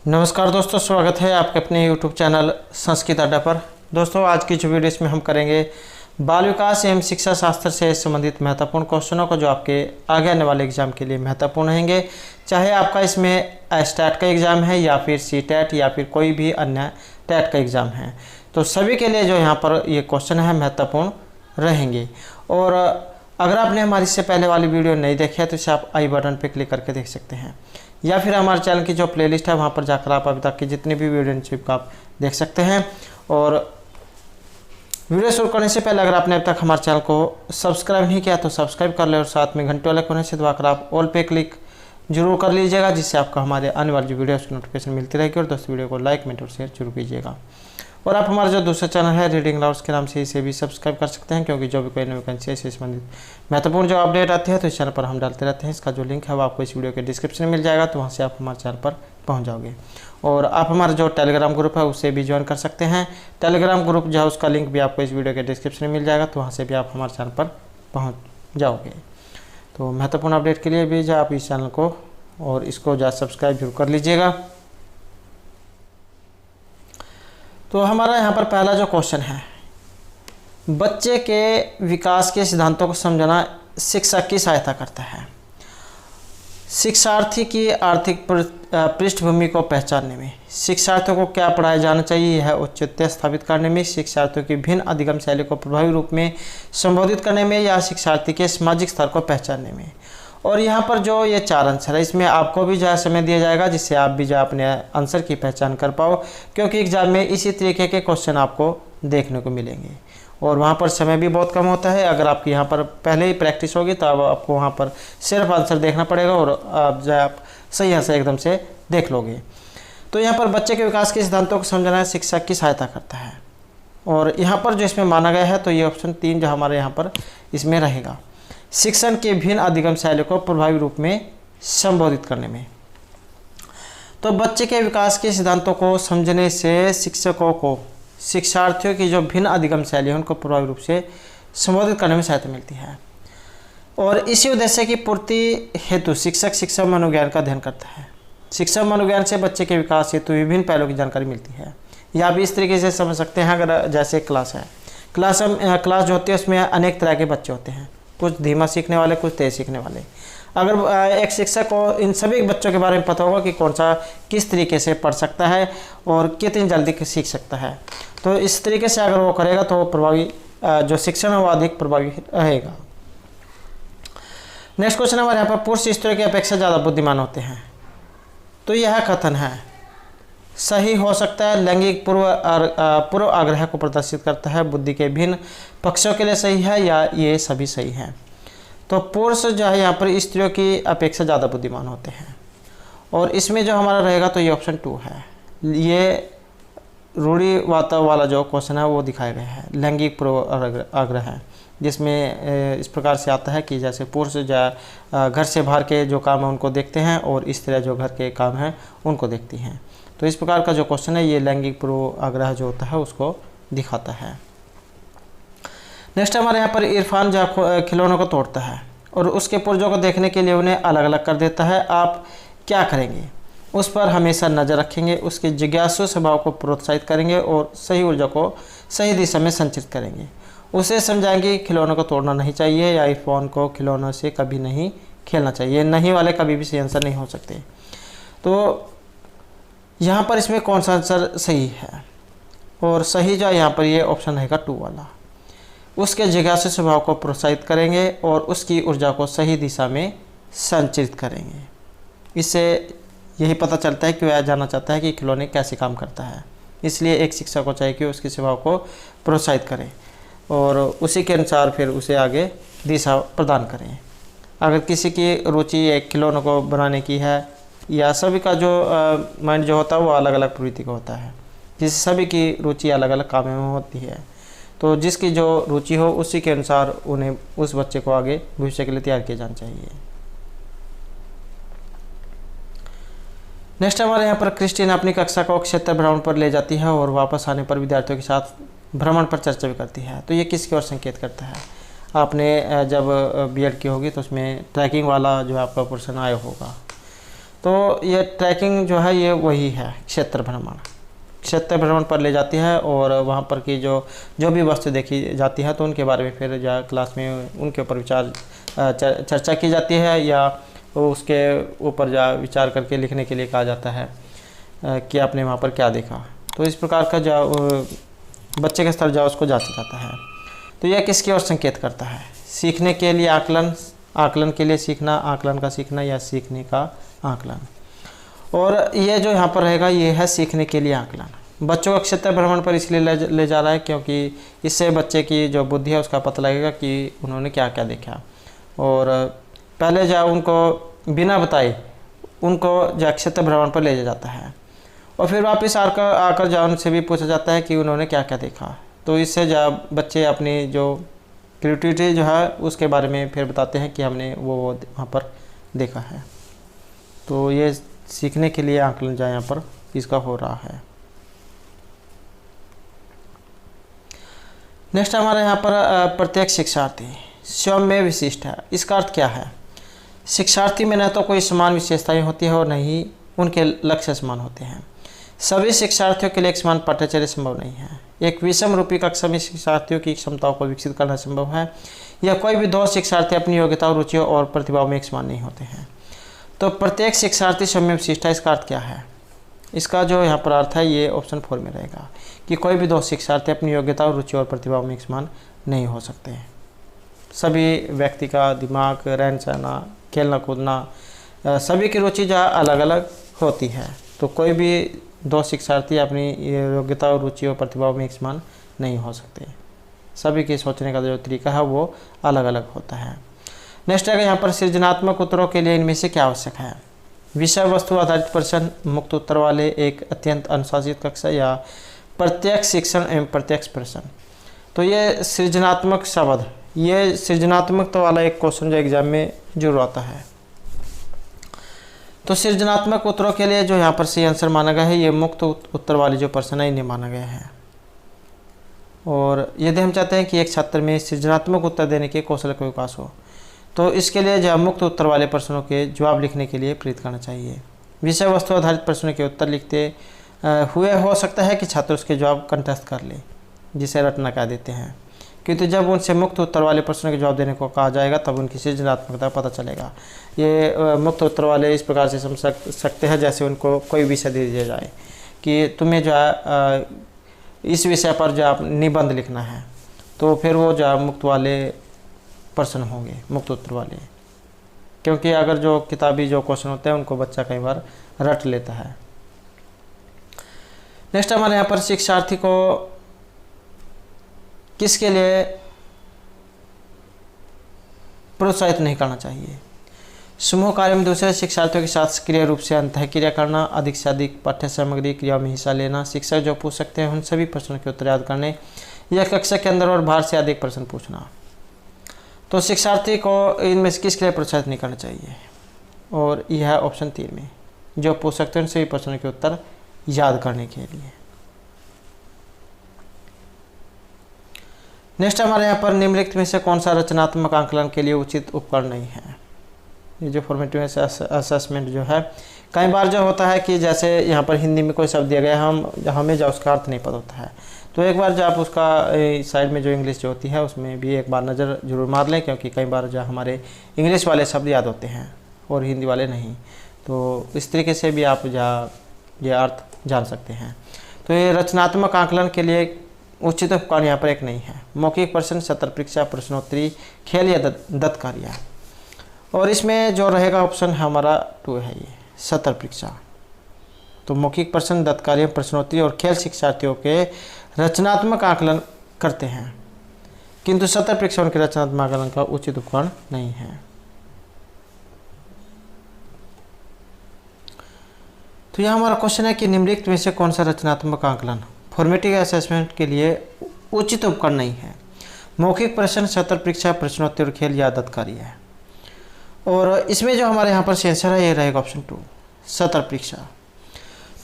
नमस्कार दोस्तों, स्वागत है आपके अपने YouTube चैनल संस्कृत अड्डा पर। दोस्तों, आज की जो वीडियो इसमें हम करेंगे बाल विकास एवं शिक्षा शास्त्र से संबंधित महत्वपूर्ण क्वेश्चनों को जो आपके आगे आने वाले एग्जाम के लिए महत्वपूर्ण रहेंगे। चाहे आपका इसमें स्टैट का एग्ज़ाम है या फिर CTET या फिर कोई भी अन्य टेट का एग्ज़ाम है, तो सभी के लिए जो यहाँ पर ये क्वेश्चन है महत्वपूर्ण रहेंगे। और अगर आपने हमारी इससे पहले वाली वीडियो नहीं देखी है तो इसे आप आई बटन पर क्लिक करके देख सकते हैं, या फिर हमारे चैनल की जो प्लेलिस्ट है वहाँ पर जाकर आप अभी तक की जितनी भी वीडियो आप देख सकते हैं। और वीडियो शुरू करने से पहले अगर आपने अब तक हमारे चैनल को सब्सक्राइब नहीं किया तो सब्सक्राइब कर ले और साथ में घंटे वाले कोने से दबाकर आप ऑल पे क्लिक जरूर कर लीजिएगा, जिससे आपको हमारे आने वाली वीडियो की नोटिफिकेशन मिलती रहेगी। और दोस्तों, वीडियो को लाइक कमेंट और शेयर जरूर कीजिएगा। और आप हमारा जो दूसरा चैनल है रीडिंग लवर्स के नाम से इसे भी सब्सक्राइब कर सकते हैं, क्योंकि जो भी कोई नई वैकेंसी से संबंधित महत्वपूर्ण जो अपडेट आती है तो इस चैनल पर हम डालते रहते हैं। इसका जो लिंक है वो आपको इस वीडियो के डिस्क्रिप्शन में मिल जाएगा, तो वहाँ से आप हमारे चैनल पर पहुँच जाओगे। और आप हमारा जो टेलीग्राम ग्रुप है उसे भी ज्वाइन कर सकते हैं। टेलीग्राम ग्रुप जो है उसका लिंक भी आपको इस वीडियो के डिस्क्रिप्शन में मिल जाएगा, तो वहाँ से भी आप हमारे चैनल पर पहुँच जाओगे। तो महत्वपूर्ण अपडेट के लिए भी जो आप इस चैनल को और इसको जो सब्सक्राइब जरूर कर लीजिएगा। तो हमारा यहाँ पर पहला जो क्वेश्चन है, बच्चे के विकास के सिद्धांतों को समझना शिक्षक की सहायता करता है। शिक्षार्थी की आर्थिक पृष्ठभूमि को पहचानने में, शिक्षार्थियों को क्या पढ़ाया जाना चाहिए यह औचित्य स्थापित करने में, शिक्षार्थियों की भिन्न अधिगम शैली को प्रभावी रूप में संबोधित करने में, या शिक्षार्थी के सामाजिक स्तर को पहचानने में। और यहाँ पर जो ये 4 आंसर है, इसमें आपको भी जो समय दिया जाएगा जिससे आप भी जो अपने आंसर की पहचान कर पाओ, क्योंकि एग्जाम में इसी तरीके के क्वेश्चन आपको देखने को मिलेंगे और वहाँ पर समय भी बहुत कम होता है। अगर आपकी यहाँ पर पहले ही प्रैक्टिस होगी तो अब आपको वहाँ पर सिर्फ आंसर देखना पड़ेगा और आप जो आप सही आंसर एकदम से देख लोगे। तो यहाँ पर बच्चे के विकास के सिद्धांतों को समझना शिक्षक की सहायता करता है। और यहाँ पर जो इसमें माना गया है तो ये ऑप्शन 3 जो हमारे यहाँ पर इसमें रहेगा, शिक्षण के भिन्न अधिगम शैली को प्रभावी रूप में संबोधित करने में। तो बच्चे के विकास के सिद्धांतों को समझने से शिक्षकों को शिक्षार्थियों की जो भिन्न अधिगम शैली है उनको प्रभावी रूप से संबोधित करने में सहायता मिलती है। और इसी उद्देश्य की पूर्ति हेतु शिक्षक शिक्षा मनोज्ञान का अध्ययन करता है। शिक्षा मनोज्ञान से बच्चे के विकास हेतु विभिन्न पहलुओं की जानकारी मिलती है। या आप इस तरीके से समझ सकते हैं, अगर जैसे क्लास है, क्लास जो होती है उसमें अनेक तरह के बच्चे होते हैं, कुछ धीमा सीखने वाले, कुछ तेज सीखने वाले। अगर एक शिक्षक को इन सभी बच्चों के बारे में पता होगा कि कौन सा किस तरीके से पढ़ सकता है और कितनी जल्दी सीख सकता है, तो इस तरीके से अगर वो करेगा तो प्रभावी जो शिक्षण है वो अधिक प्रभावी रहेगा। नेक्स्ट क्वेश्चन हमारे यहाँ पर, पुरुष स्त्रियों की अपेक्षा ज़्यादा बुद्धिमान होते हैं। तो यह कथन है सही हो सकता है, लैंगिक पूर्व आग्रह को प्रदर्शित करता है, बुद्धि के भिन्न पक्षों के लिए सही है, या ये सभी सही हैं। तो पुरुष जो है यहाँ पर स्त्रियों की अपेक्षा ज़्यादा बुद्धिमान होते हैं। और इसमें जो हमारा रहेगा तो ये ऑप्शन 2 है। ये रूढ़िवाद वाला जो क्वेश्चन है वो दिखाया गया है, लैंगिक पूर्व आग्रह है, जिसमें इस प्रकार से आता है कि जैसे पुरुष जो घर से बाहर के जो काम है उनको देखते हैं और स्त्रियाँ जो घर के काम हैं उनको देखती हैं। तो इस प्रकार का जो क्वेश्चन है ये लैंगिक पूर्व आग्रह जो होता है उसको दिखाता है। नेक्स्ट हमारे यहाँ पर इरफान जो खिलौनों को तोड़ता है और उसके पुर्जों को देखने के लिए उन्हें अलग अलग कर देता है। आप क्या करेंगे? उस पर हमेशा नज़र रखेंगे, उसके जिज्ञासु स्वभाव को प्रोत्साहित करेंगे और सही ऊर्जा को सही दिशा में संचित करेंगे। उसे समझाएंगे कि खिलौनों को तोड़ना नहीं चाहिए या इरफान को खिलौनों से कभी नहीं खेलना चाहिए। नहीं वाले कभी भी सही आंसर नहीं हो सकते। तो यहाँ पर इसमें कौन सा आंसर सही है? और सही जो यहाँ पर ये ऑप्शन रहेगा 2 वाला। उसके जिज्ञासु स्वभाव को प्रोत्साहित करेंगे और उसकी ऊर्जा को सही दिशा में संचित करेंगे। इससे यही पता चलता है कि वह जानना चाहता है कि खिलौने कैसे काम करता है। इसलिए एक शिक्षक को चाहिए कि उसके स्वभाव को प्रोत्साहित करें और उसी के अनुसार फिर उसे आगे दिशा प्रदान करें। अगर किसी की रुचि एक खिलौनों को बनाने की है, या सभी का जो माइंड जो होता है वो अलग अलग प्रवृत्ति का होता है, जिससे सभी की रुचि अलग अलग कामों में होती है, तो जिसकी जो रुचि हो उसी के अनुसार उन्हें उस बच्चे को आगे भविष्य के लिए तैयार किया जाना चाहिए। नेक्स्ट हमारे यहाँ पर क्रिस्टीन अपनी कक्षा को क्षेत्र भ्रमण पर ले जाती है और वापस आने पर विद्यार्थियों के साथ भ्रमण पर चर्चा भी करती है। तो ये किसकी ओर संकेत करता है? आपने जब बीएड की होगी तो उसमें ट्रैकिंग वाला जो आपका पोर्शन आया होगा, तो ये ट्रैकिंग जो है ये वही है, क्षेत्र भ्रमण पर ले जाती है और वहाँ पर की जो भी वस्तु देखी जाती है तो उनके बारे में फिर जो क्लास में उनके ऊपर चर्चा की जाती है या उसके ऊपर विचार करके लिखने के लिए कहा जाता है कि आपने वहाँ पर क्या देखा। तो इस प्रकार का बच्चे के स्तर उसको जांचा जाता है। तो यह किसकी ओर संकेत करता है? सीखने के लिए आकलन, आकलन के लिए सीखना, आकलन का सीखना या सीखने का आकलन। और ये जो यहाँ पर रहेगा ये है सीखने के लिए आकलन। बच्चों का क्षेत्र भ्रमण पर इसलिए ले जा रहा है क्योंकि इससे बच्चे की जो बुद्धि है उसका पता लगेगा कि उन्होंने क्या क्या देखा। और पहले उनको बिना बताए उनको क्षेत्र भ्रमण पर ले जाता है और फिर वापस आकर उनसे भी पूछा जाता है कि उन्होंने क्या क्या देखा। तो इससे बच्चे अपनी जो क्रिएटिविटी जो है उसके बारे में फिर बताते हैं कि हमने वो वहाँ पर देखा है। तो ये सीखने के लिए आकलन यहाँ पर इसका हो रहा है। नेक्स्ट हमारे यहाँ पर प्रत्येक शिक्षार्थी स्वयं में विशिष्ट है। इसका अर्थ क्या है? शिक्षार्थी में न तो कोई समान विशेषताएं होती है और न ही उनके लक्ष्य समान होते हैं। सभी शिक्षार्थियों के लिए एक समान पाठ्यचर्या संभव नहीं है। एक विषम रूपी कक्षा में शिक्षार्थियों की क्षमताओं को विकसित करना संभव है। यह कोई भी दो शिक्षार्थी अपनी योग्यताओं, रुचियों और प्रतिभाओं में एक समान नहीं होते हैं। तो प्रत्येक शिक्षार्थी स्वयं में विशिष्ट है, इसका अर्थ क्या है? इसका जो यहाँ पर अर्थ है ये ऑप्शन 4 में रहेगा कि कोई भी दो शिक्षार्थी अपनी योग्यताओं, रुचियों और प्रतिभाओं में एक समान नहीं हो सकते हैं। सभी व्यक्ति का दिमाग, रहन सहना, खेलना कूदना, सभी की रुचि अलग अलग होती है। तो कोई भी दो शिक्षार्थी अपनी योग्यता और रुचि और प्रतिभाओं में एक समान नहीं हो सकते। सभी के सोचने का जो तरीका है वो अलग अलग होता है। नेक्स्ट है यहाँ पर सृजनात्मक उत्तरों के लिए इनमें से क्या आवश्यक है? विषय वस्तु आधारित प्रश्न, मुक्त उत्तर वाले एक अत्यंत अनुशासित कक्षा या प्रत्यक्ष शिक्षण एवं प्रत्यक्ष प्रश्न। तो ये सृजनात्मक शब्द, ये सृजनात्मकता वाला एक क्वेश्चन जो एग्जाम में जरूर आता है। तो सृजनात्मक उत्तरों के लिए जो यहाँ पर सही आंसर माना गया है ये मुक्त उत्तर वाली जो प्रश्न है इन्हें माना गया है। और यदि हम चाहते हैं कि एक छात्र में सृजनात्मक उत्तर देने के कौशल का विकास हो तो इसके लिए जो मुक्त उत्तर वाले प्रश्नों के जवाब लिखने के लिए प्रेरित करना चाहिए। विषय वस्तु आधारित प्रश्नों के उत्तर लिखते हुए हो सकता है कि छात्र उसके जवाब कंठस्थ कर ले, जिसे रटना कह देते हैं। किंतु जब उनसे मुक्त उत्तर वाले प्रश्नों के जवाब देने को कहा जाएगा तब उनकी सृजनात्मकता पता चलेगा। ये मुक्त उत्तर वाले इस प्रकार से समझ सकते हैं जैसे उनको कोई विषय दे दिया जाए कि तुम्हें जो है इस विषय पर जो आप निबंध लिखना है, तो फिर वो जो मुक्त वाले प्रश्न होंगे, मुक्त उत्तर वाले। क्योंकि अगर जो किताबी जो क्वेश्चन होते हैं उनको बच्चा कई बार रट लेता है। नेक्स्ट हमारे यहाँ पर शिक्षार्थी को किसके लिए प्रोत्साहित नहीं करना चाहिए? समूह कार्य में दूसरे शिक्षार्थियों के साथ सक्रिय रूप से अंतःक्रिया करना, अधिक से अधिक पाठ्य सामग्री क्रियाओं में हिस्सा लेना, शिक्षक जो पूछ सकते हैं उन सभी प्रश्नों के उत्तर याद करने या कक्षा के अंदर और बाहर से अधिक प्रश्न पूछना। तो शिक्षार्थी को इनमें से किसके लिए प्रोत्साहित नहीं करना चाहिए? और यह है ऑप्शन 3 में, जो पूछ सकते हैं उन सभी प्रश्नों के उत्तर याद करने के लिए। नेक्स्ट हमारे यहाँ पर निम्नलिखित में से कौन सा रचनात्मक आकलन के लिए उचित उपकरण नहीं है? ये जो फॉर्मेटिव असेसमेंट जो है, कई बार जो होता है कि जैसे यहाँ पर हिंदी में कोई शब्द दिया गया है, हमें जो उसका अर्थ नहीं पता होता है, तो एक बार जो आप उसका साइड में जो इंग्लिश जो होती है उसमें भी एक बार नज़र जरूर मार लें, क्योंकि कई बार जो हमारे इंग्लिश वाले शब्द याद होते हैं और हिंदी वाले नहीं। तो इस तरीके से भी आप ये अर्थ जान सकते हैं। तो ये रचनात्मक आकलन के लिए उचित उपकरण यहाँ पर एक नहीं है। मौखिक प्रश्न, सत्र परीक्षा, प्रश्नोत्तरी, खेल या दत्त कार्य। और इसमें जो रहेगा ऑप्शन हमारा 2 है, ये सत्र परीक्षा। तो मौखिक प्रश्न, दत्त कार्य, प्रश्नोत्तरी और खेल शिक्षार्थियों के रचनात्मक आकलन करते हैं, किंतु सत्र परीक्षा उनके रचनात्मक आकलन का उचित उपकरण नहीं है। तो यह हमारा क्वेश्चन है कि निम्नलिखित में से कौन सा रचनात्मक आकलन फॉर्मेटिव असेसमेंट के लिए उचित उपकरण नहीं है? मौखिक प्रश्न, सत्र परीक्षा, प्रश्नोत्तरी और खेल या दत्त कार्य है। और इसमें जो हमारे यहाँ पर आंसर है ये रहेगा ऑप्शन 2, सत्र परीक्षा।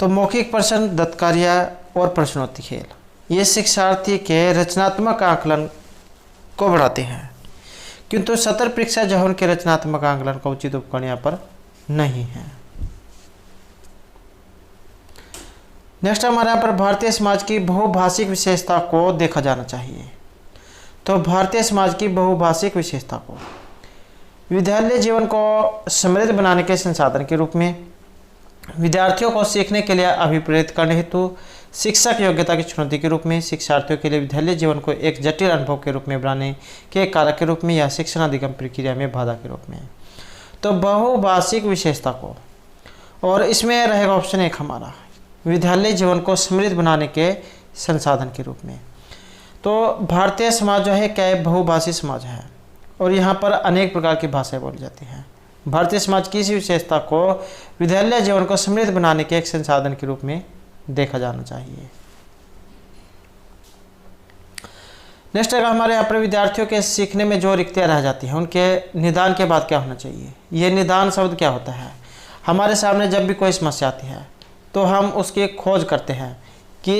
तो मौखिक प्रश्न, दत्त कार्य और प्रश्नोत्तरी, खेल, ये शिक्षार्थी के रचनात्मक आकलन को बढ़ाते हैं, किंतु सत्र परीक्षा जो उनके रचनात्मक आकलन का उचित उपकरण यहाँ पर नहीं है। नेक्स्ट हमारे यहाँ पर भारतीय समाज की बहुभाषिक विशेषता को देखा जाना चाहिए। तो भारतीय समाज की बहुभाषिक विशेषता को विद्यालय जीवन को समृद्ध बनाने के संसाधन के रूप में, विद्यार्थियों को सीखने के लिए अभिप्रेरित करने हेतु, शिक्षक योग्यता की चुनौती के रूप में, शिक्षार्थियों के लिए विद्यालय जीवन को एक जटिल अनुभव के रूप में बनाने के कारक के रूप में, या शिक्षण अधिगम प्रक्रिया में बाधा के रूप में। तो बहुभाषिक विशेषता को, और इसमें रहेगा ऑप्शन 1 हमारा, विद्यालय जीवन को समृद्ध बनाने के संसाधन के रूप में। तो भारतीय समाज जो है क्या बहुभाषी समाज है, और यहाँ पर अनेक प्रकार की भाषाएं बोली जाती हैं। भारतीय समाज की इस विशेषता को विद्यालय जीवन को समृद्ध बनाने के एक संसाधन के रूप में देखा जाना चाहिए। नेक्स्ट है हमारे यहाँ पर विद्यार्थियों के सीखने में जो रिक्तियाँ रह जाती हैं उनके निदान के बाद क्या होना चाहिए। ये निदान शब्द क्या होता है, हमारे सामने जब भी कोई समस्या आती है तो हम उसकी खोज करते हैं कि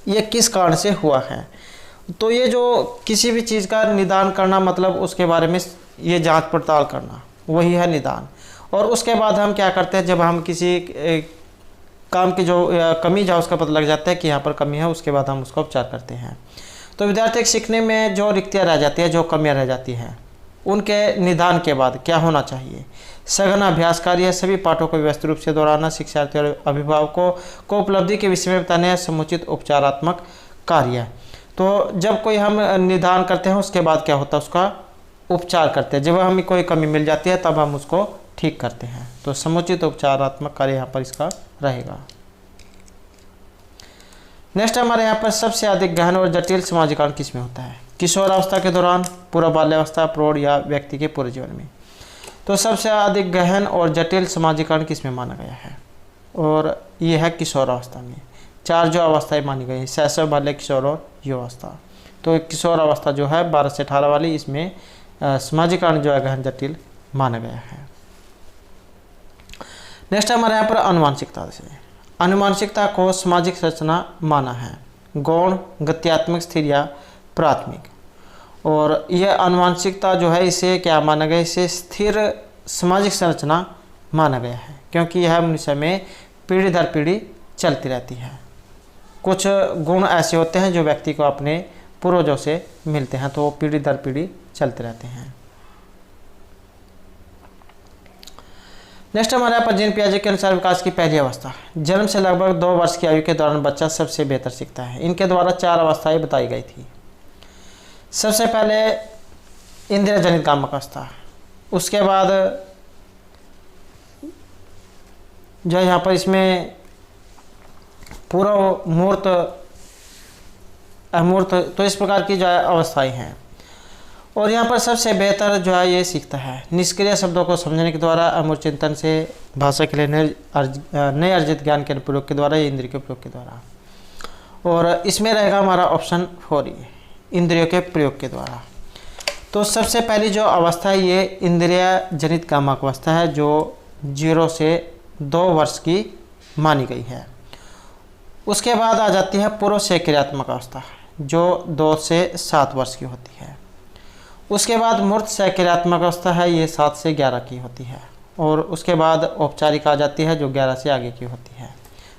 ये किस कारण से हुआ है। तो ये जो किसी भी चीज़ का निदान करना मतलब उसके बारे में ये जांच पड़ताल करना, वही है निदान। और उसके बाद हम क्या करते हैं, जब हम किसी काम की जो कमी जा उसका पता लग जाता है कि यहाँ पर कमी है, उसके बाद हम उसका उपचार करते हैं। तो विद्यार्थी के सीखने में जो रिक्तियाँ रह जाती है, जो कमियाँ रह जाती हैं, उनके निदान के बाद क्या होना चाहिए। सघन अभ्यास कार्य, सभी पाठों को व्यवस्थित रूप से दोहराना, शिक्षार्थी और अभिभावकों को उपलब्धि के विषय में बताने, समुचित उपचारात्मक कार्य। तो जब कोई हम निदान करते हैं उसके बाद क्या होता है, उसका उपचार करते हैं। जब हमें कोई कमी मिल जाती है तब हम उसको ठीक करते हैं। तो समुचित उपचारात्मक कार्य यहाँ पर इसका रहेगा। नेक्स्ट हमारे यहाँ पर सबसे अधिक गहन और जटिल सामाजिकरण किसमें होता है। किशोरावस्था के दौरान, पूर्व बाल्यावस्था, प्रौढ़ या व्यक्ति के पूरे जीवन में। तो सबसे अधिक गहन और जटिल सामाजिकरण किसमें माना गया है, और ये है किशोरावस्था में। 4 जो अवस्थाएं मानी गई हैं, शैशव, बाल्य, किशोर और युवावस्था। तो किशोर अवस्था जो है 12 से 18 वाली, इसमें सामाजिकरण जो है गहन जटिल माना गया है। नेक्स्ट हमारे यहाँ पर अनुवांशिकता से, अनुवांशिकता को सामाजिक संरचना माना है, गौण, गत्यात्मक, स्थिर या प्राथमिक। और यह अनुवांशिकता जो है इसे क्या माना गया, इसे स्थिर सामाजिक संरचना माना गया है, क्योंकि यह मनुष्य में पीढ़ी दर पीढ़ी चलती रहती है। कुछ गुण ऐसे होते हैं जो व्यक्ति को अपने पूर्वजों से मिलते हैं, तो वो पीढ़ी दर पीढ़ी चलते रहते हैं। नेक्स्ट हमारे यहाँ पर जीन पियाजे के अनुसार विकास की पहली अवस्था, जन्म से लगभग 2 वर्ष की आयु के दौरान बच्चा सबसे बेहतर सीखता है। इनके द्वारा 4 अवस्थाएं बताई गई थी। सबसे पहले इंद्रिय जनित कामक अवस्था, उसके बाद जो यहाँ पर इसमें पूर्व मूर्त, अमूर्त, तो इस प्रकार की जो है अवस्थाएं हैं। और यहाँ पर सबसे बेहतर जो है ये सीखता है निष्क्रिय शब्दों को समझने के द्वारा, अमूर्त चिंतन से, भाषा के लिए नए अर्जित ज्ञान के प्रयोग के द्वारा, या इंद्रिय के प्रयोग के द्वारा। और इसमें रहेगा हमारा ऑप्शन 4, इंद्रियों के प्रयोग के द्वारा। तो सबसे पहली जो अवस्था है ये इंद्रिय जनित कामक अवस्था है, जो 0 से 2 वर्ष की मानी गई है। उसके बाद आ जाती है पूर्व से क्रियात्मक अवस्था, जो 2 से 7 वर्ष की होती है। उसके बाद मूर्त से क्रियात्मक अवस्था है, ये 7 से 11 की होती है। और उसके बाद औपचारिक आ जाती है, जो 11 से आगे की होती है।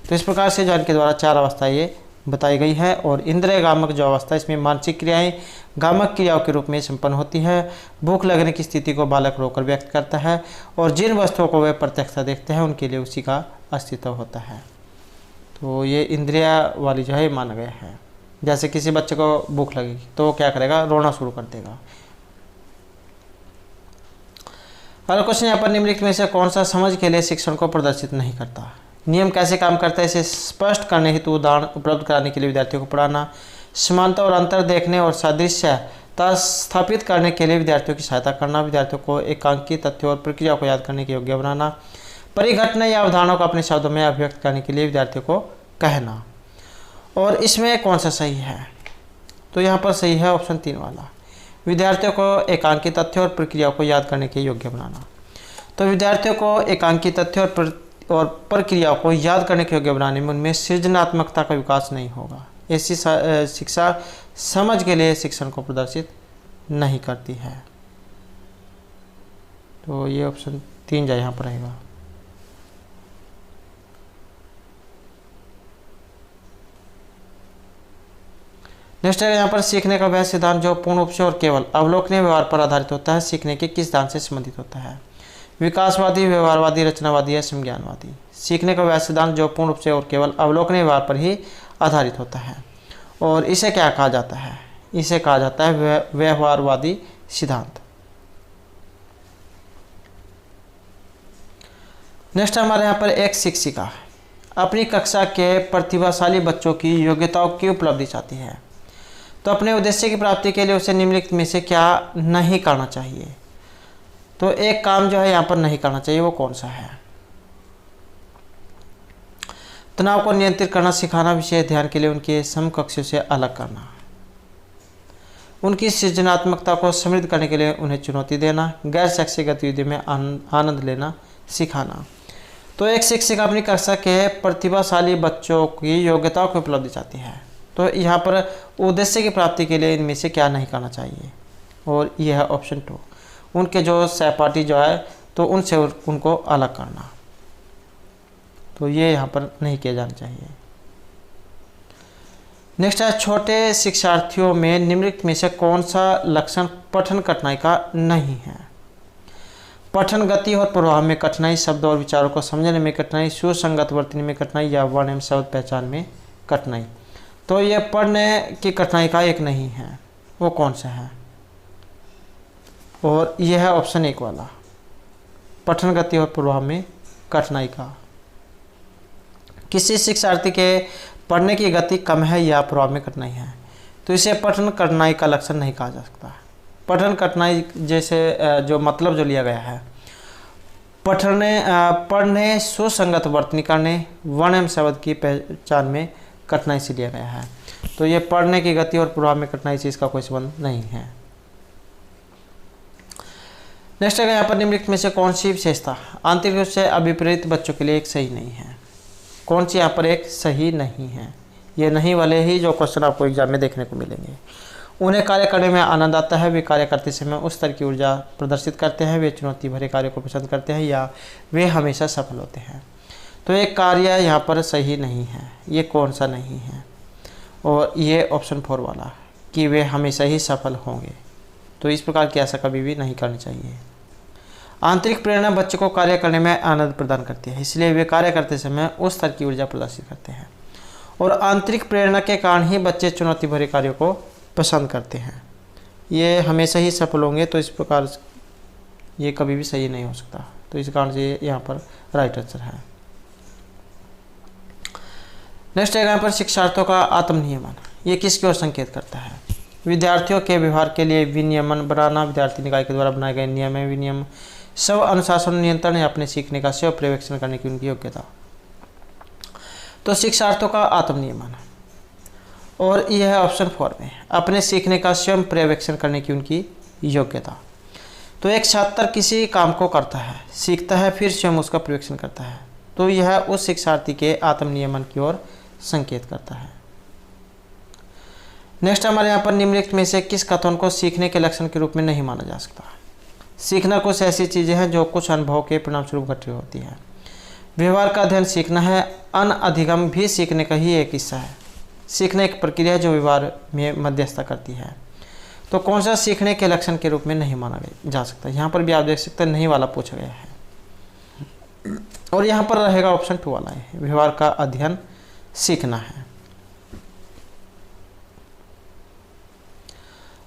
तो इस प्रकार से जान के द्वारा 4 अवस्थाएं ये बताई गई है। और इंद्रिय गामक जो अवस्था, इसमें मानसिक क्रियाएं गामक क्रियाओं के रूप में संपन्न होती है। भूख लगने की स्थिति को बालक रोकर व्यक्त करता है, और जिन वस्तुओं को वे प्रत्यक्षता देखते हैं उनके लिए उसी का अस्तित्व होता है। तो ये इंद्रिय वाली जो है माना गया है। जैसे किसी बच्चे को भूख लगेगी तो वो क्या करेगा, रोना शुरू कर देगा। अगला क्वेश्चन यहाँ पर निम्नलिखित में से कौन सा समझ के लिए शिक्षण को प्रदर्शित नहीं करता। नियम कैसे काम करता है इसे स्पष्ट करने हेतु उदाहरण उपलब्ध कराने के लिए विद्यार्थियों को पढ़ाना, समानता और अंतर देखने और सादृश्यता स्थापित करने के लिए विद्यार्थियों की सहायता करना, विद्यार्थियों को एकांकी तथ्यों और प्रक्रिया को याद करने के योग्य बनाना, परिघटना या अवधारणा को अपने शब्दों में अभिव्यक्त करने के लिए विद्यार्थियों को कहना। और इसमें कौन सा सही है, तो यहाँ पर सही है ऑप्शन 3 वाला, विद्यार्थियों को एकांकी तथ्यों और प्रक्रियाओं को याद करने के योग्य बनाना। तो विद्यार्थियों को एकांकी तथ्यों और प्रक्रियाओं को याद करने के योग्य बनाने में उनमें सृजनात्मकता का विकास नहीं होगा। ऐसी शिक्षा समझ के लिए शिक्षण को प्रदर्शित नहीं करती है। तो ये ऑप्शन 3 जो यहाँ पर रहेगा। नेक्स्ट है यहाँ पर सीखने का वह सिद्धांत जो पूर्ण रूप से और केवल अवलोकनीय व्यवहार पर आधारित होता है, सीखने के किस सिद्धांत से संबंधित होता है? विकासवादी, व्यवहारवादी, रचनावादी या संज्ञानवादी? सीखने का वह सिद्धांत जो पूर्ण रूप से और केवल अवलोकनीय व्यवहार पर ही आधारित होता है, और इसे क्या कहा जाता है? इसे कहा जाता है व्यवहारवादी सिद्धांत। नेक्स्ट हमारे यहाँ पर एक शिक्षिका अपनी कक्षा के प्रतिभाशाली बच्चों की योग्यताओं की उपलब्धि चाहती है, तो अपने उद्देश्य की प्राप्ति के लिए उसे निम्नलिखित में से क्या नहीं करना चाहिए? तो एक काम जो है यहाँ पर नहीं करना चाहिए, वो कौन सा है? तनाव को नियंत्रित करना सिखाना, विशेष ध्यान के लिए उनके समकक्षों से अलग करना, उनकी सृजनात्मकता को समृद्ध करने के लिए उन्हें चुनौती देना, गैर शैक्षिक गतिविधियों में आनंद लेना सिखाना। तो एक शिक्षक अपनी कक्षा के प्रतिभाशाली बच्चों की योग्यताओं की उपलब्धि चाहती है, तो यहाँ पर उद्देश्य की प्राप्ति के लिए इनमें से क्या नहीं करना चाहिए? और यह है ऑप्शन 2, उनके जो सहपाठी जो है तो उनसे उनको अलग करना, तो ये यहाँ पर नहीं किया जाना चाहिए। नेक्स्ट है छोटे शिक्षार्थियों में निम्नलिखित में से कौन सा लक्षण पठन कठिनाई का नहीं है? पठन गति और प्रभाव में कठिनाई, शब्द और विचारों को समझने में कठिनाई, सुसंगत वर्तनी में कठिनाई या वर्ण एवं शब्द पहचान में कठिनाई। तो ये पढ़ने की कठिनाई का एक नहीं है, वो कौन सा है? और यह है ऑप्शन 1 वाला, पठन गति और प्रभाव में कठिनाई का। किसी शिक्षार्थी के पढ़ने की गति कम है या प्रभाव में कठिनाई है, तो इसे पठन कठिनाई का लक्षण नहीं कहा जा सकता। पठन कठिनाई जैसे जो मतलब जो लिया गया है, पढ़ने, सुसंगत वर्तनी करने, वर्ण एवं शब्द की पहचान में कठिनाई से लिया गया है, तो ये पढ़ने की गति और प्रभाव में कठिनाई से इसका कोई संबंध नहीं है। नेक्स्ट है यहाँ पर निम्नलिखित में से कौन सी विशेषता आंतरिक रूप से अभिप्रेत बच्चों के लिए एक सही नहीं है? कौन सी यहाँ पर एक सही नहीं है? ये नहीं वाले ही जो क्वेश्चन आपको एग्जाम में देखने को मिलेंगे। उन्हें कार्य करने में आनंद आता है, वे कार्य करते समय उस तरह की ऊर्जा प्रदर्शित करते हैं, वे चुनौती भरे कार्य को पसंद करते हैं या वे हमेशा सफल होते हैं। तो एक कार्य यहाँ पर सही नहीं है, ये कौन सा नहीं है? और ये ऑप्शन 4 वाला कि वे हमेशा ही सफल होंगे, तो इस प्रकार की आशा कभी भी नहीं करनी चाहिए। आंतरिक प्रेरणा बच्चे को कार्य करने में आनंद प्रदान करती है, इसलिए वे कार्य करते समय उस तरह की ऊर्जा प्रदर्शित करते हैं, और आंतरिक प्रेरणा के कारण ही बच्चे चुनौती भरे कार्यों को पसंद करते हैं। ये हमेशा ही सफल होंगे, तो इस प्रकार ये कभी भी सही नहीं हो सकता, तो इस कारण से यहाँ पर राइट आंसर है। नेक्स्ट है यहाँ पर शिक्षार्थियों का आत्म नियमन, ये किसकी ओर संकेत करता है? विद्यार्थियों के व्यवहार के लिए विनियमन बनाना, विद्यार्थी निकाय के द्वारा बनाए गए नियम है विनियम, स्व अनुशासन, नियंत्रण या अपने सीखने का स्व पर्यवेक्षण करने की उनकी योग्यता। तो शिक्षार्थियों का आत्म नियमन, और यह है ऑप्शन 4 में, अपने सीखने का स्वयं पर्यवेक्षण करने की उनकी योग्यता। तो एक छात्र किसी काम को करता है, सीखता है, फिर स्वयं उसका पर्यवेक्षण करता है, तो यह उस शिक्षार्थी के आत्म नियमन की ओर संकेत करता है। नेक्स्ट हमारे यहाँ पर निम्नलिखित में से किस कथन को सीखने के लक्षण के रूप में नहीं माना जा सकता? सीखना कुछ ऐसी चीज़ें हैं जो कुछ अनुभव के परिणामस्वरूप घटित होती है। व्यवहार का अध्ययन सीखना है, अनअधिगम भी सीखने का ही एक हिस्सा है। सीखना एक प्रक्रिया है जो व्यवहार में मध्यस्थता करती है। तो कौन सा सीखने के लक्षण के रूप में नहीं माना जा सकता? यहाँ पर भी आप देख सकते हैं नहीं वाला पूछा गया है, और यहाँ पर रहेगा ऑप्शन 2 वाला है, व्यवहार का अध्ययन सीखना है।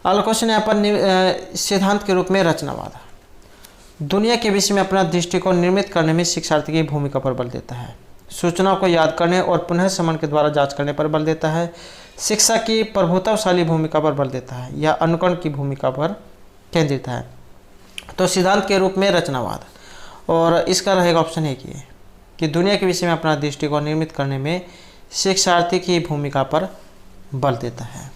अगला क्वेश्चन यहाँ पर सिद्धांत के रूप में रचनावाद दुनिया के विषय में अपना दृष्टिकोण निर्मित करने में शिक्षार्थी की भूमिका पर बल देता है। सूचनाओं को याद करने और पुनः समन के द्वारा जांच करने पर बल देता है। शिक्षा की प्रभुत्वशाली भूमिका पर बल देता है या अनुकरण की भूमिका पर केंद्रित है। तो सिद्धांत के रूप में रचनावाद, और इसका रहेगा ऑप्शन 1 ये कि दुनिया के विषय में अपना दृष्टिकोण निर्मित करने में शिक्षार्थी की भूमिका पर बल देता है।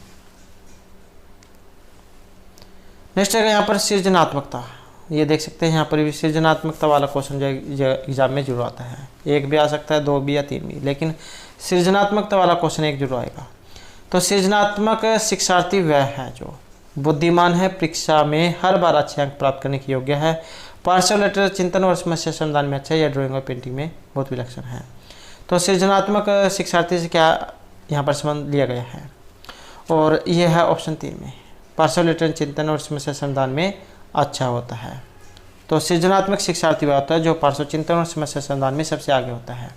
नेक्स्ट है यहाँ पर सृजनात्मकता, ये देख सकते हैं यहाँ पर भी सृजनात्मकता वाला क्वेश्चन जो एग्जाम में जरूर आता है, 1 भी आ सकता है, 2 भी या 3 भी, लेकिन सृजनात्मकता वाला क्वेश्चन 1 जरूर आएगा। तो सृजनात्मक शिक्षार्थी वह है जो बुद्धिमान है, परीक्षा में हर बार अच्छे अंक प्राप्त करने की योग्य है, पार्शियल लेटर चिंतन और समस्या समाधान में अच्छा है, या ड्राइंग और पेंटिंग में बहुत विलक्षण है। तो सृजनात्मक शिक्षार्थी से क्या यहाँ पर संबंध लिया गया है? और ये है ऑप्शन 3 में, पार्श्वलिटन चिंतन और समस्या समाधान में अच्छा होता है। तो सृजनात्मक शिक्षार्थी वह होता है जो पार्श्व चिंतन और समस्या समाधान में सबसे आगे होता है,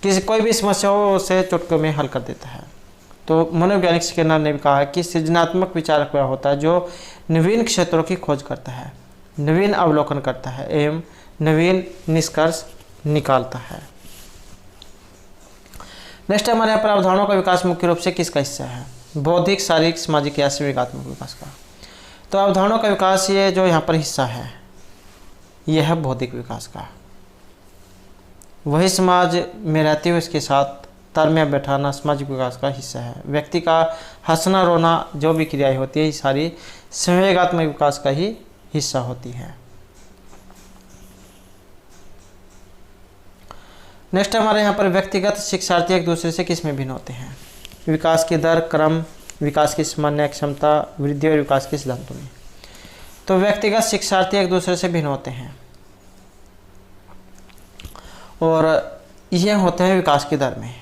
किसी कोई भी समस्या हो उसे चुटकियों में हल कर देता है। तो मनोवैज्ञानिक स्किनर ने भी कहा है कि सृजनात्मक विचारक वह होता है जो नवीन क्षेत्रों की खोज करता है, नवीन अवलोकन करता है एवं नवीन निष्कर्ष निकालता है। नेक्स्ट हमारे यहाँ पर अवधारणाओं का विकास मुख्य रूप से किसका हिस्सा है? बौद्धिक, शारीरिक, सामाजिक या संवेगात्मक विकास का। तो अवधारणाओं का विकास ये जो यहाँ पर हिस्सा है यह है बौद्धिक विकास का। वही समाज में रहते हुए इसके साथ तालमेल बैठाना सामाजिक विकास का हिस्सा है। व्यक्ति का हंसना रोना जो भी क्रियाएं होती है ये सारी संवेगात्मक विकास का ही हिस्सा होती है। नेक्स्ट हमारे यहाँ पर व्यक्तिगत शिक्षार्थी एक दूसरे से किस में भिन्न होते हैं? विकास की दर, क्रम, विकास की सामान्य क्षमता, वृद्धि और विकास के सिद्धांतों में। तो व्यक्तिगत शिक्षार्थी एक दूसरे से भिन्न होते हैं और ये होते हैं विकास की दर में।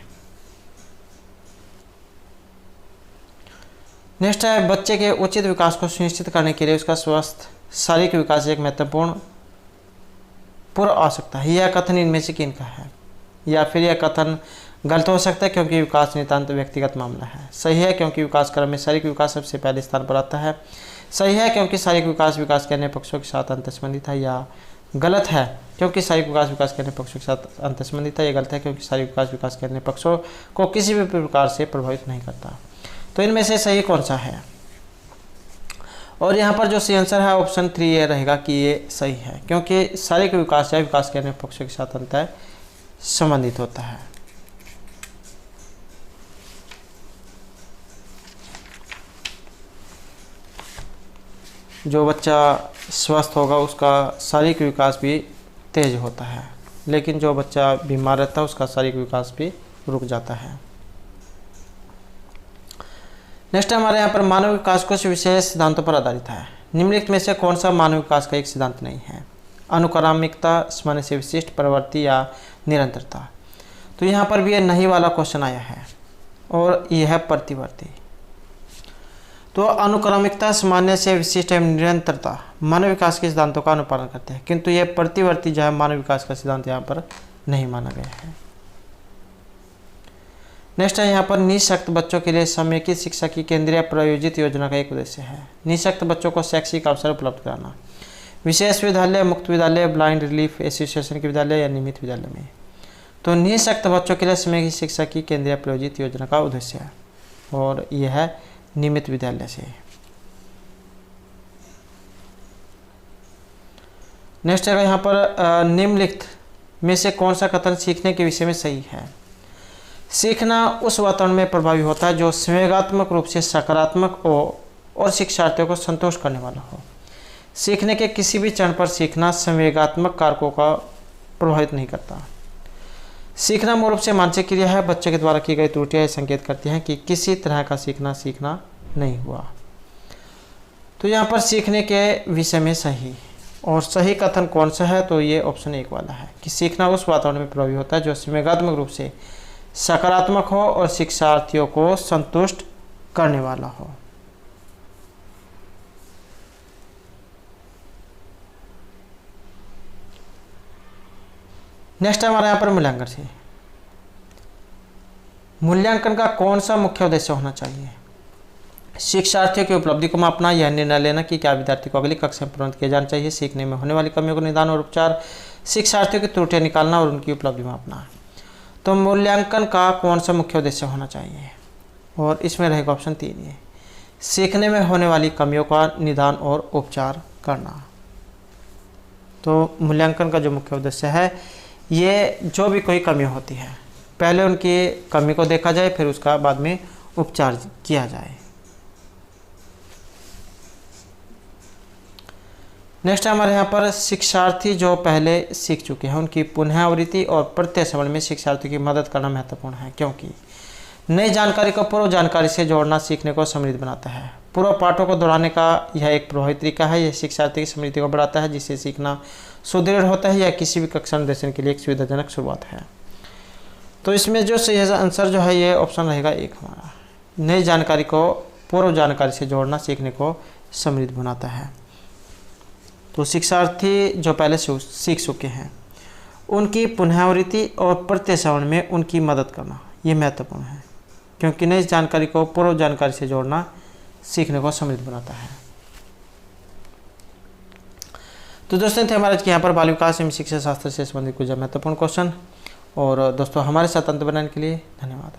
नेक्स्ट है बच्चे के उचित विकास को सुनिश्चित करने के लिए उसका स्वस्थ शारीरिक विकास एक महत्वपूर्ण पूर्व आवश्यकता है। यह कथन इनमें से किनका है? या फिर यह कथन गलत हो सकता है क्योंकि विकास नितांत व्यक्तिगत मामला है। सही है क्योंकि विकास क्रम में शारीरिक विकास सबसे पहले स्थान पर आता है। सही है क्योंकि शारीरिक विकास के अन्य पक्षों के साथ अंतर्संबंधित है। या गलत है क्योंकि शारीरिक विकास के अन्य पक्षों के साथ अंतर्संबंधित है। या गलत है क्योंकि शारीरिक विकास के अन्य पक्षों को किसी भी प्रकार से प्रभावित नहीं करता। तो इनमें से सही कौन सा है? और यहाँ पर जो सही आंसर है ऑप्शन 3 ये रहेगा कि ये सही है क्योंकि शारीरिक विकास या विकास के अन्य पक्षों के साथ अंतर संबंधित होता है। जो बच्चा स्वस्थ होगा उसका शारीरिक विकास भी तेज होता है, लेकिन जो बच्चा बीमार रहता है उसका शारीरिक विकास भी रुक जाता है। नेक्स्ट हमारे यहाँ पर मानव विकास कुछ विशेष सिद्धांतों पर आधारित है। निम्नलिखित में से कौन सा मानव विकास का एक सिद्धांत नहीं है? अनुक्रमिकता, सामान्य से विशिष्ट, प्रवृत्ति या निरंतरता। तो यहाँ पर भी ये नहीं वाला क्वेश्चन आया है और यह है प्रतिवर्ती। तो अनुक्रमिकता, सामान्य से विशिष्ट एवं निरंतरता मानव विकास के सिद्धांतों का अनुपालन करते हैं, किंतु यह प्रतिवर्ती जो है मानव विकास का सिद्धांत यहाँ पर नहीं माना गया है। नेक्स्ट है यहाँ पर निःशक्त बच्चों के लिए समेकित शिक्षा की केंद्रीय प्रायोजित योजना का एक उद्देश्य है निःशक्त बच्चों को शैक्षिक अवसर उपलब्ध कराना। विशेष विद्यालय, मुक्त विद्यालय, ब्लाइंड रिलीफ एसोसिएशन के विद्यालय या नियमित विद्यालय में। तो निःशक्त बच्चों के लिए समेकित शिक्षा की केंद्रीय प्रायोजित योजना का उद्देश्य है और यह है नियमित विद्यालय से। नेक्स्ट है यहाँ पर निम्नलिखित में से कौन सा कथन सीखने के विषय में सही है? सीखना उस वातावरण में प्रभावी होता है जो संवेगात्मक रूप से सकारात्मक हो और शिक्षार्थियों को संतोष करने वाला हो। सीखने के किसी भी चरण पर सीखना संवेगात्मक कारकों का प्रभावित नहीं करता। सीखना मूल रूप से मानसिक क्रिया है। बच्चे के द्वारा की गई त्रुटियां संकेत करती हैं कि किसी तरह का सीखना नहीं हुआ। तो यहाँ पर सीखने के विषय में सही और सही कथन कौन सा है? तो ये ऑप्शन 1 वाला है कि सीखना उस वातावरण में प्रभावी होता है जो संवेगात्मक रूप से सकारात्मक हो और शिक्षार्थियों को संतुष्ट करने वाला हो। नेक्स्ट हमारे यहाँ पर मूल्यांकन से। मूल्यांकन का कौन सा मुख्य उद्देश्य होना चाहिए? शिक्षार्थियों की उपलब्धि को मापना, यह निर्णय लेना कि क्या विद्यार्थी को अगली कक्षा में प्रबंध किया जाना चाहिए, सीखने में होने वाली कमियों को निदान और उपचार, शिक्षार्थियों की त्रुटियां निकालना और उनकी उपलब्धि मापना। तो मूल्यांकन का कौन सा मुख्य उद्देश्य होना चाहिए? और इसमें रहेगा ऑप्शन 3 ये सीखने में होने वाली कमियों का निदान और उपचार करना। तो मूल्यांकन का जो मुख्य उद्देश्य है ये जो भी कोई कमी होती है पहले उनकी कमी को देखा जाए, फिर उसका बाद में उपचार किया जाए। नेक्स्ट हमारे यहाँ पर शिक्षार्थी जो पहले सीख चुके हैं उनकी पुनरावृत्ति और प्रत्यक्षण में शिक्षार्थी की मदद करना महत्वपूर्ण है, क्योंकि नई जानकारी को पूर्व जानकारी से जोड़ना सीखने को समृद्ध बनाता है। पूर्व पाठों को दोहराने का यह एक प्रभावी तरीका है। यह शिक्षार्थी की स्मृति को बढ़ाता है, जिससे सीखना सुदृढ़ होता है। यह किसी भी कक्षा निर्देशन के लिए एक सुविधाजनक शुरुआत है। तो इसमें जो सही आंसर जो है ये ऑप्शन रहेगा 1 हमारा। नई जानकारी को पूर्व जानकारी से जोड़ना सीखने को समृद्ध बनाता है। तो शिक्षार्थी जो पहले से सीख चुके हैं उनकी पुनरावृत्ति और प्रत्यश्रवण में उनकी मदद करना ये महत्वपूर्ण है, क्योंकि नई जानकारी को पूर्व जानकारी से जोड़ना सीखने को समृद्ध बनाता है। तो दोस्तों थे हमारे यहाँ पर बाल विकास एवं शिक्षा शास्त्र से संबंधित कुछ महत्वपूर्ण क्वेश्चन। और दोस्तों हमारे साथ अंत बनाने के लिए धन्यवाद।